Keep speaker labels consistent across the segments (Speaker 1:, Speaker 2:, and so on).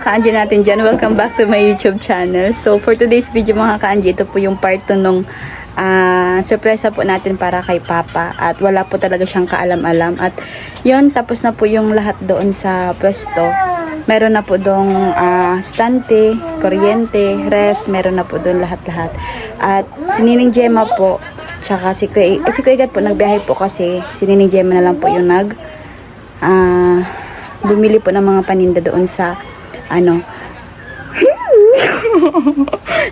Speaker 1: ka-Angie natin dyan. Welcome back to my YouTube channel. So, for today's video mga ka-Angie, ito po yung part 2 nung surpresa po natin para kay Papa. At wala po talaga siyang kaalam-alam. At yun, tapos na po yung lahat doon sa pwesto. Meron na po doong stante, kuryente, ref, meron na po doon lahat-lahat. At si Nining Gemma po, tsaka si Kuya Gat po, nagbiyahe po kasi si Nining Gemma na lang po yung bumili po ng mga paninda doon sa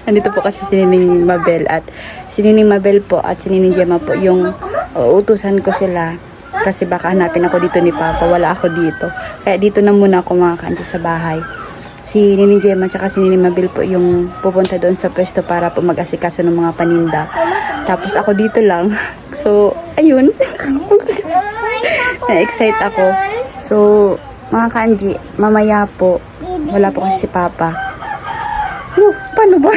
Speaker 1: nandito po kasi si Nining Mabel at si Nining Mabel po at si Nining Gemma po yung utusan ko sila kasi baka hanapin ako dito ni Papa, wala ako dito, kaya dito na muna ako mga ka-Angie sa bahay. Si Nining Gemma at si Nining Mabel po yung pupunta doon sa pwesto para po mag-asikaso ng mga paninda, tapos ako dito lang. So ayun. Na-excite ako. So mga ka-Angie, mamaya po, wala po kasi si Papa. Paano ba?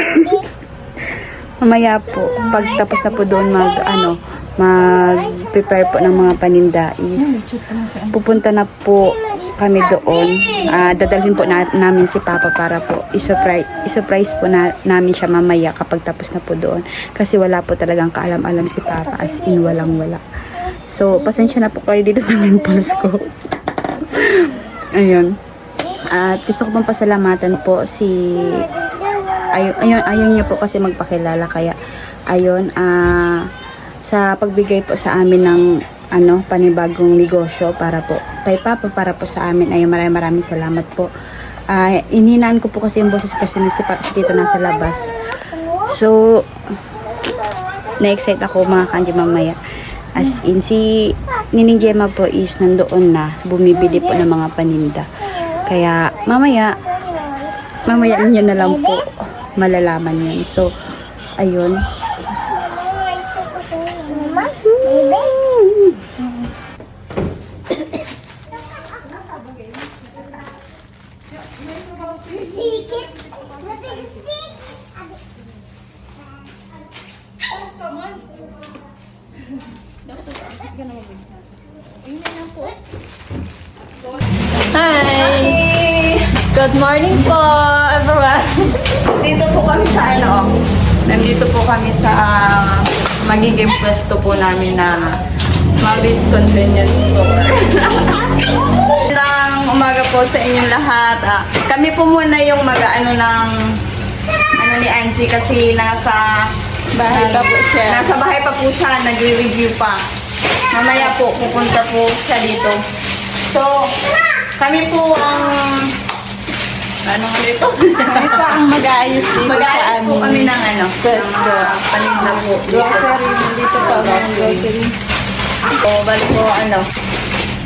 Speaker 1: Mamaya po, pag tapos na po doon mag-prepare po ng mga paninda is, pupunta na po kami doon. Dadalhin po namin si Papa para po isurprise po namin siya mamaya kapag tapos na po doon. Kasi wala po talagang kaalam-alam si Papa, as in walang-wala. So, pasensya na po kayo dito sa pimples ko. Ayun. At gusto ko pong pasalamatan po si ayun niya po kasi magpakilala, kaya ayun sa pagbigay po sa amin ng panibagong negosyo para po kay Papa, para po sa amin. Ayun, maraming salamat po. Ininaan ko po kasi yung boses kasi si Tito nasa labas. So na-excite ako mga ka-Angie mamaya. As in, si Nining Gemma po is nandoon na, bumibili po ng mga paninda. Kaya, mamaya niya na lang po malalaman yun. So, ayun.
Speaker 2: Hi! Good morning po, everyone!
Speaker 1: Dito po kami sa nandito po kami sa magiging pwesto po namin na Mabis Convenience Store. Magandang umaga po sa inyong lahat. Kami po muna yung ni Angie kasi nasa bahay pa po siya, nagre-review pa. Mamaya po pupunta po siya dito. So, kami po ang ito ang mag-aayos dito sa amin. Po kami ng pwesto, paninda po.
Speaker 2: Grocery, nandito pa ang grocery.
Speaker 1: Bali po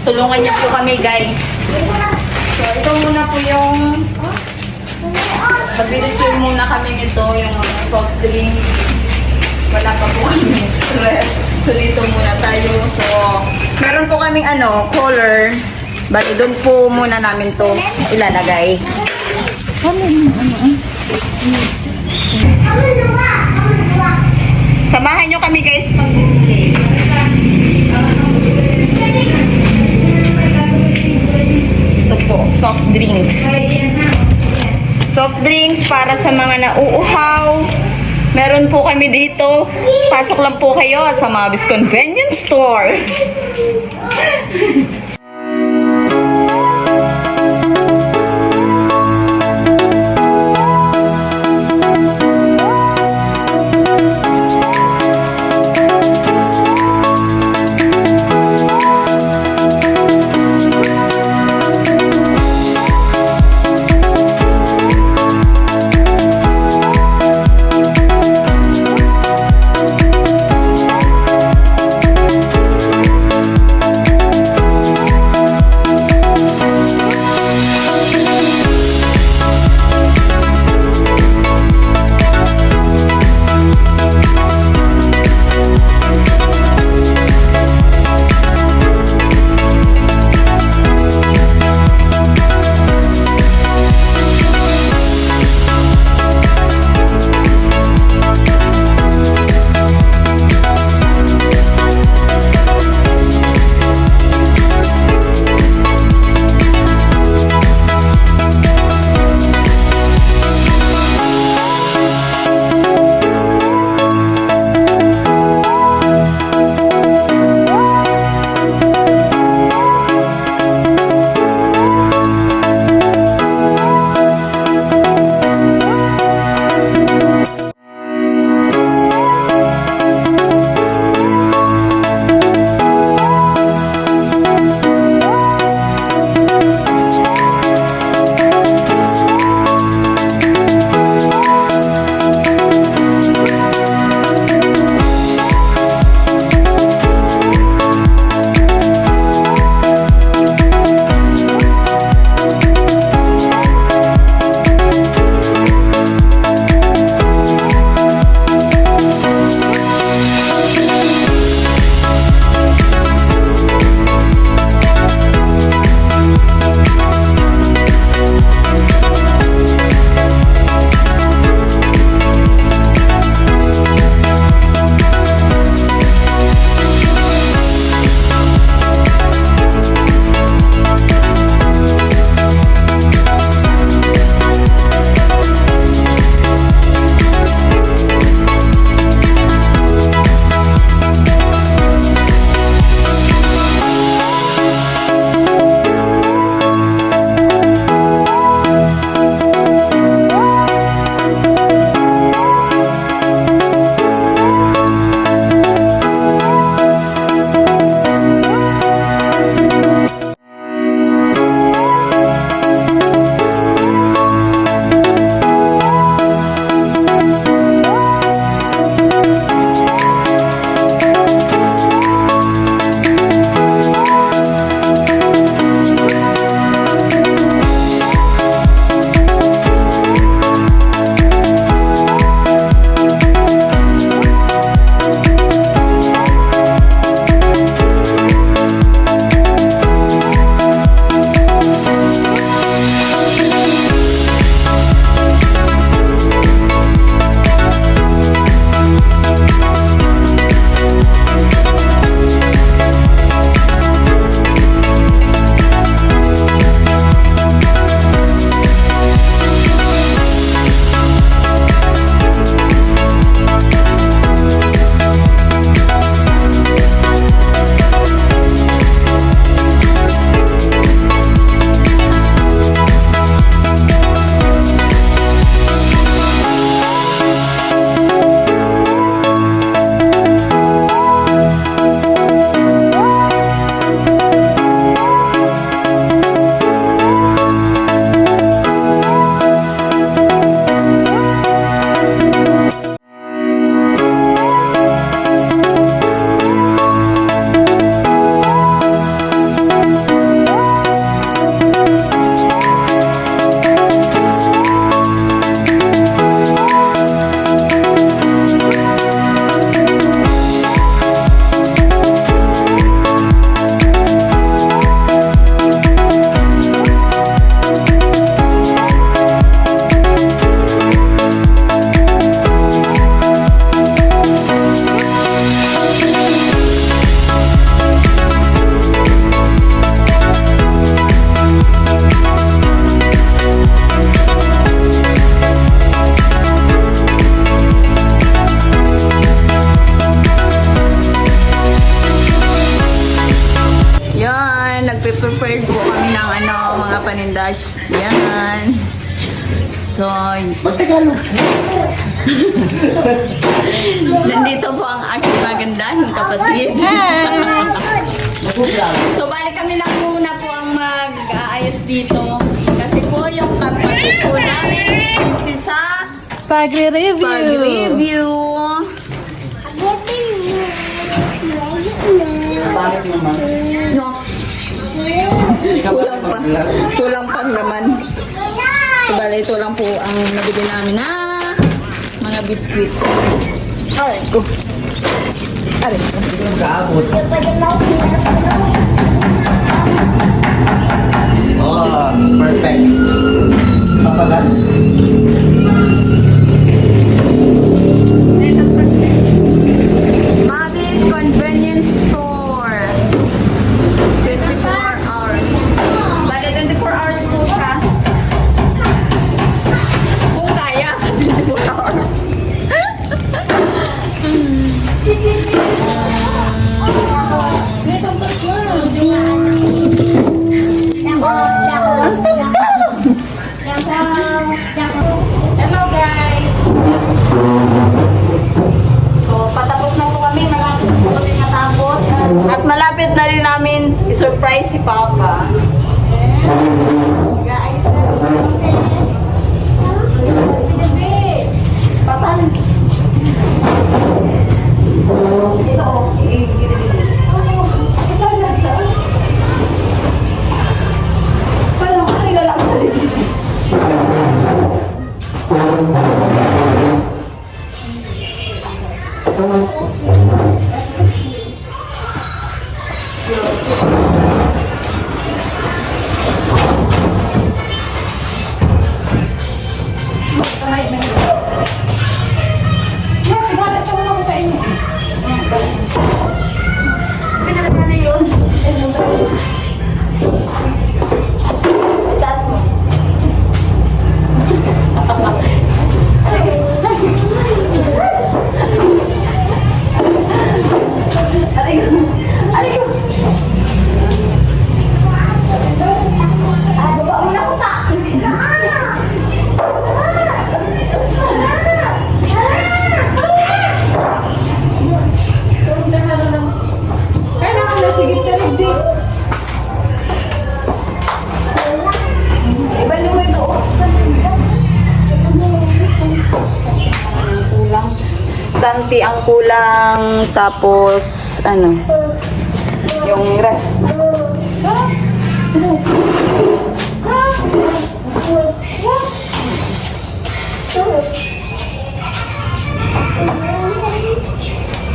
Speaker 1: tulungan niyo po kami guys. So, ito muna po yung mag-display muna kami nito, yung soft drink. Wala pa po kami. So, dito muna tayo. So, meron po kaming color. Bali, doon po muna namin to ilalagay. Samahan nyo kami guys mag-display. Ito po, soft drinks. Soft drinks para sa mga nauuhaw. Meron po kami dito. Pasok lang po kayo sa Mabis Convenience Store. brush. Yan. So,
Speaker 3: Magtagalog.
Speaker 1: nandito po ang aking magandahing kapatid. So, balik kami na muna po ang mag-aayos dito. Kasi po yung kapatid po namin busy sa
Speaker 2: Pagre-review.
Speaker 1: pag-review.
Speaker 3: Bakit naman?
Speaker 1: No. Kulang pa. Kulang pang laman. So, bali, ito lang po ang nabigyan namin na mga biscuits. Aray ko. Aray ko.
Speaker 3: Kaabot. Oh, perfect. Papagal.
Speaker 1: Mabis Convenience Store. 24 hours. Bali, 24 hours po siya. Kung kaya sa 24 hours. Hello guys! So, patapos na po kami. Malapit po kami matapos. At malapit na rin namin i-surprise si Papa. Guys, Patan. Ito oh. Paano ka nilalak na rin? Pinalaman na yun. Itaas mo. Aray ko. Aray ko. Baba mo na ko ta.
Speaker 2: Kailangan na sigit ka rin din.
Speaker 1: Ibalik mo ito. Kulang. Stanti ang kulang. Tapos, ano? Yung ref.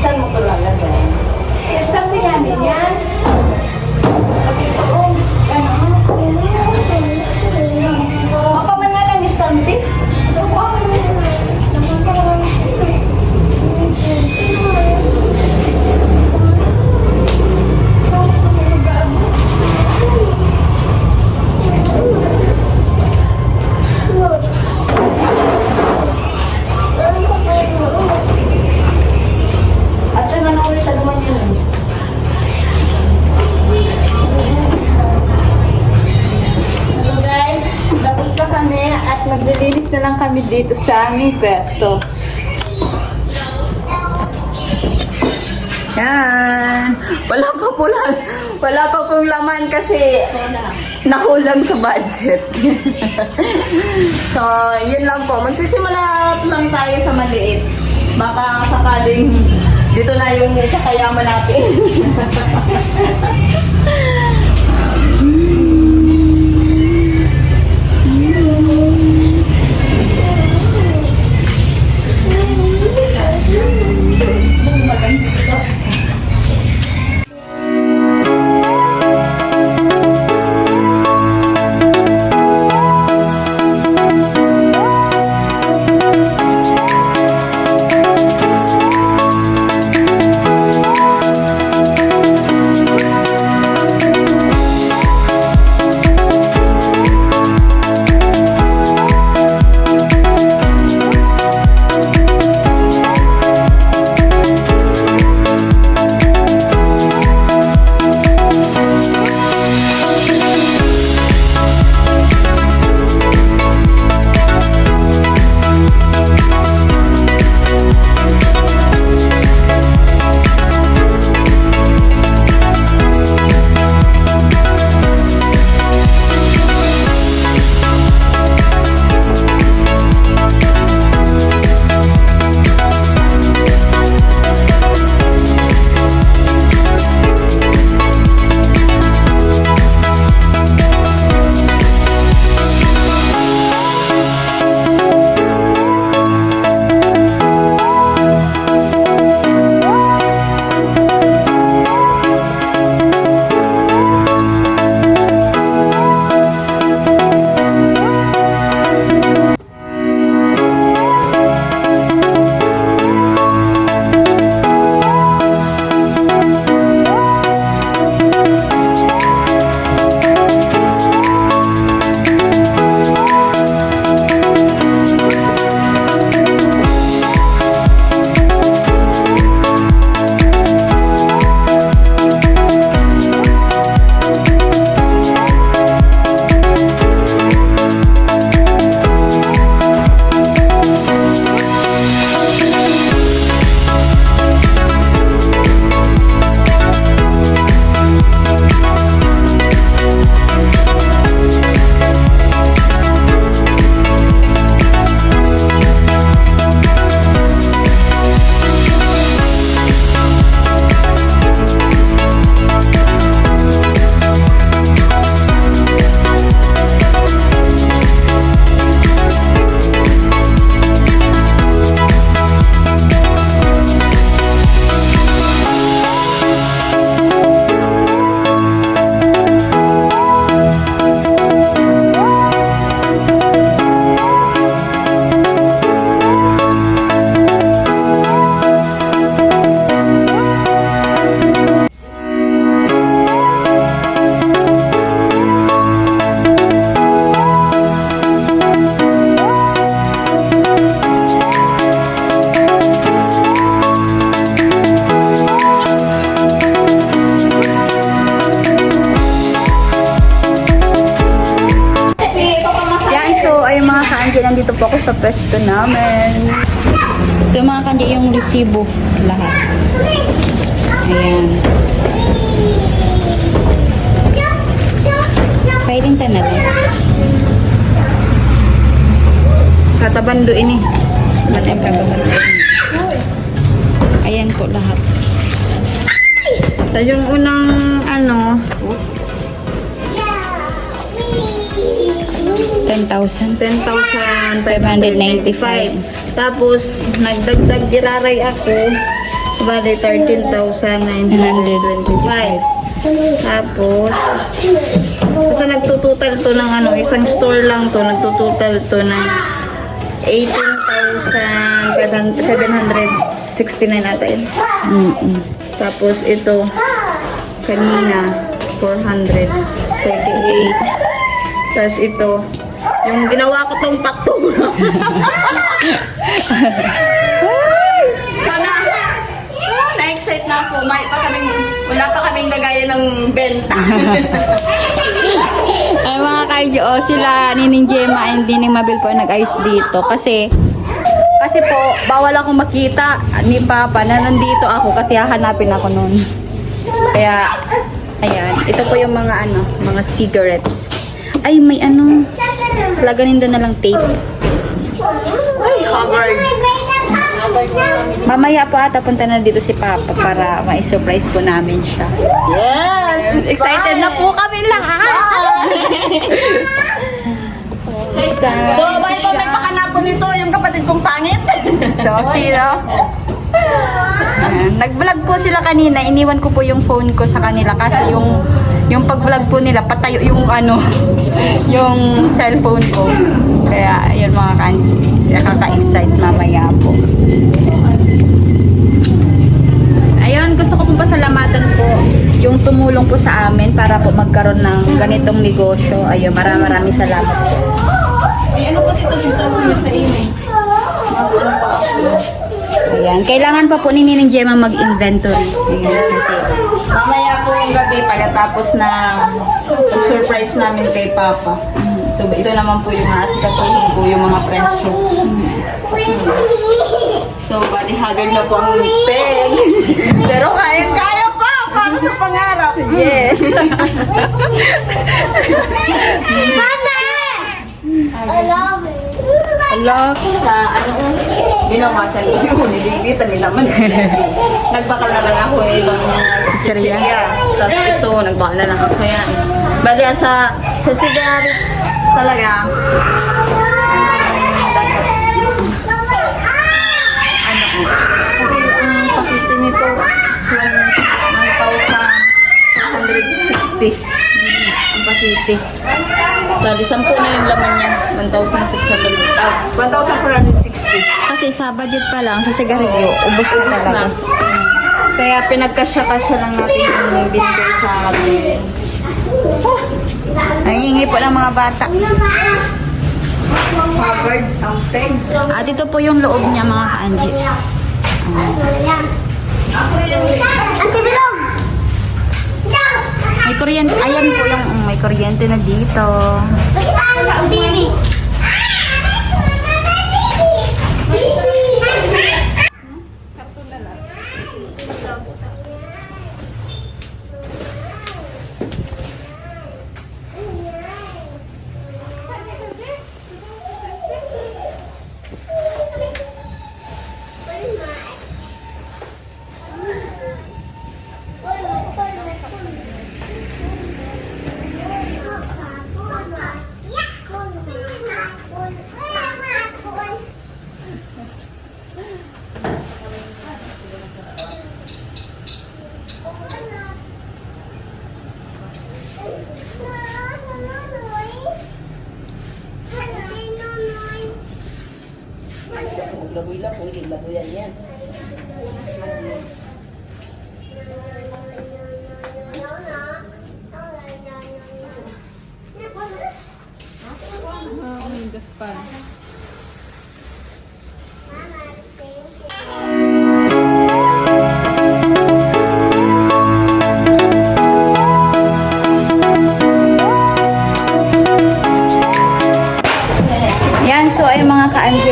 Speaker 1: Saan mo ito lalagay?
Speaker 2: Something nga din yan.
Speaker 1: Mapaman nga ng istante. At siya na ulit sa naman yun.
Speaker 2: So guys, tapos na kami at maglilinis na lang kami dito sa aming pwesto.
Speaker 1: Yan. Wala pa pong laman kasi nakulang sa budget. So, yun lang po. Magsisimula lang tayo sa maliit. Baka sakaling dito na yung kakayaman natin. pwesto namin. Ito mga kanji yung resibo. Lahat. Ayan. Pailintan na lang. Katabando ini. Matay katabando ini. Ayan po lahat. Tapos yung unang ano, 10,595. Tapos, nagdagdag diraray ako. Bali, 13,925. Tapos, basta nagtutotal to ng ano, isang store lang to, nagtutotal to ng 18,769 ata yun. Tapos, ito, kanina, 438. Tapos ito, yung ginawa ko tong faktura. Na-excite na ako. Wala pa kaming lagayan ng benta. Ay mga kayo, sila Nining Gemma and Nining Mabel po nag-ayos dito. Kasi po, bawal akong makita ni Papa na nandito ako kasi hahanapin ako noon. Kaya, ayan. Ito po yung mga mga cigarettes. Ay, may laganin doon na lang tape. Ay, Hubbard. Mamaya po ata punta na dito si Papa para ma-surprise po namin siya. Yes! Excited na po kami lahat! So, bali po may pakanapo nito yung kapatid kong pangit. So, sino? Nag-vlog po sila kanina. Iniwan ko po yung phone ko sa kanila kasi yung pag-vlog po nila, patayo yung yung cellphone ko. Kaya, ayun mga kanji. Nakaka-excite mamaya po. Ayun, gusto ko pong pasalamatan po yung tumulong po sa amin para po magkaroon ng ganitong negosyo. Ayun, maraming salamat po. Ay, ano po dito yung trabaho sa inyo? Ayan, kailangan pa po ni Nining Gemma mag-inventory. Ayan, kasi mamaya po yung gabi pagkatapos na surprise namin kay Papa. So, ito naman po yung asikasuhin ko yung mga presyo. So, bali haggard na po ang peg. Pero kaya pa para sa pangarap. Yes. Allah, sa binawasan ko siguro niligitan nila man. Nagbakal na lang ako ibang chicheria. Tapos ito, nagbakal na lang ako. Kaya, bali sa cigarettes talaga, dapat, kasi ang pakiti nito, 1,460. Ang pakiti. Bali, 10 na yung laman niya. 1,460. Kasi sa budget pa lang, sa sigarilyo, ubos na talaga. Kaya pinagkasya-kasya lang natin yung binigay sa atin. Ang hingi po ng mga bata. Covered ang peg. At ito po yung loob niya mga ka-Anji. Ante Bilog! May kuryente. Ayan po yung may kuryente na dito. Yan, so ay mga ka-Anji,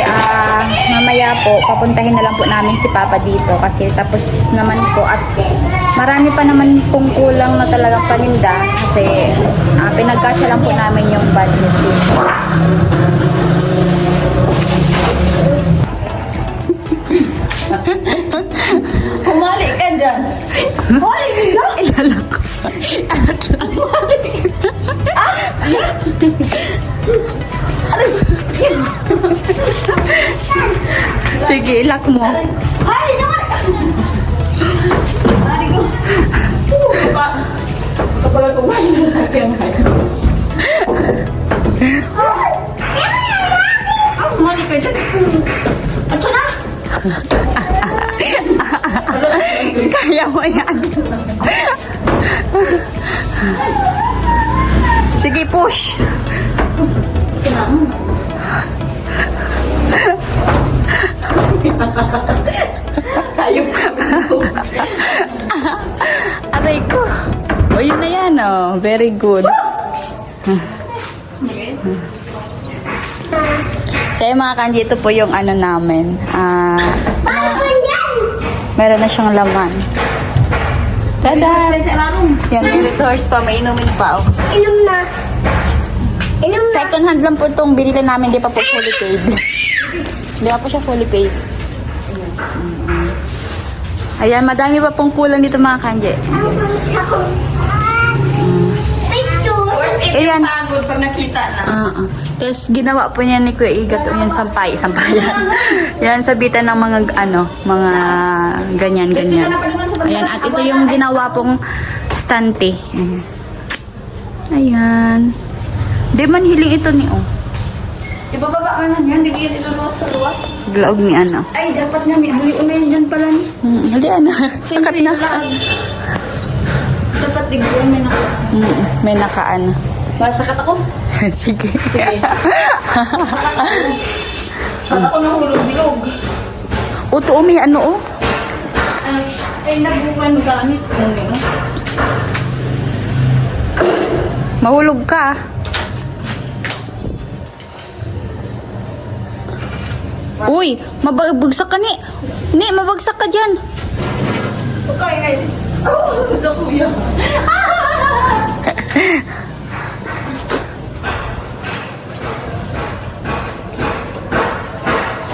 Speaker 1: po, papuntahin na lang po namin si Papa dito kasi tapos naman po at marami pa naman pong kulang na talagang paninda kasi pinagkasya lang po namin yung budget dito.
Speaker 2: Humali ka dyan. Humali ka dyan.
Speaker 1: Ilalak ko. Alat lang. Sige, ilak mo.
Speaker 2: Humali na ka. Humali ko. Kapag ako humali na ka. Humali ka dyan. At sana.
Speaker 1: Kaya mo yan. Sige, push.
Speaker 2: Ayok ka.
Speaker 1: Aray ko. O, yun na yan, oh. Very good. So, yung mga kanji, ito po yung ano namin. Meron na siyang laman. Tada! Yan, may redoors pa. May inumin pa, oh.
Speaker 4: Inom na. Inom na.
Speaker 1: Second hand lang po itong binili namin. Di pa po fully paid. Di pa po siya fully paid. Ayan, madami pa pong kulang dito mga kanji.
Speaker 4: Ang pangsa ko. Picture.
Speaker 1: Ayan.
Speaker 2: Pagod pag nakita na.
Speaker 1: Tapos ginawa po niya ni Kuya Igat yung sampayan. Yan, sabitan ng mga mga ganyan. Ayan, at ito yung ginawa pong stante. Ayan. Di man hiling ito ni
Speaker 2: Ibababa ka na yan. Hindi yan ito luwas sa luwas.
Speaker 1: Glaog ni
Speaker 2: Ay, dapat nga may haliun na yan dyan pala ni.
Speaker 1: Hali sakat na.
Speaker 2: Dapat digbuan may nakuha.
Speaker 1: May nakaan.
Speaker 2: Masakat ako.
Speaker 1: Sige.
Speaker 2: Ba't ako nahulog-bilog?
Speaker 1: Uto, may ano.
Speaker 2: Ay, nagbukan gamit.
Speaker 1: Mahulog ka. Uy, mabagsak ka ni. Ni, mabagsak ka dyan.
Speaker 2: Okay, guys. Oh, sa kuya.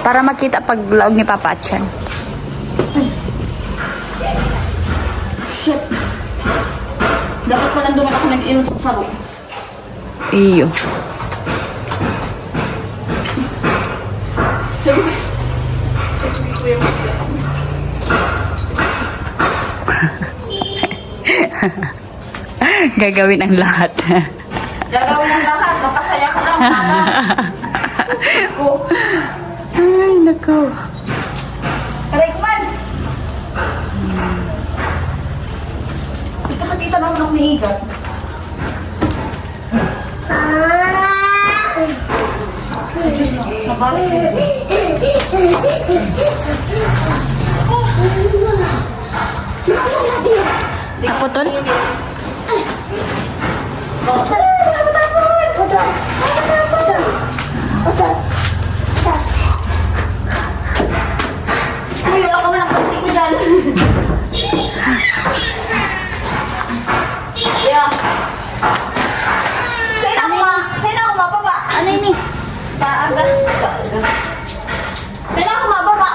Speaker 1: Para makita pag laog ni Papa Atyan.
Speaker 2: Dapat pa nanduman ako nag-inom sa saro.
Speaker 1: Iyo.
Speaker 2: Sige.
Speaker 1: Gagawin ang lahat.
Speaker 2: Gagawin ang lahat. Mapasaya ka lang.
Speaker 1: Ay, naku.
Speaker 2: Aray, kuman! Ipasakita naman ako ni Igat. Nabalik ko.
Speaker 1: Naputol?
Speaker 2: Uy, wala ka man ang pagti ko dyan. Yeah. Sa'yo na ako mababa.
Speaker 1: Ano yun eh?
Speaker 2: Paagat. Sa'yo na ako mababa.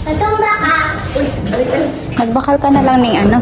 Speaker 4: Natumba ka.
Speaker 1: Nagbakal ka na lang ng ano?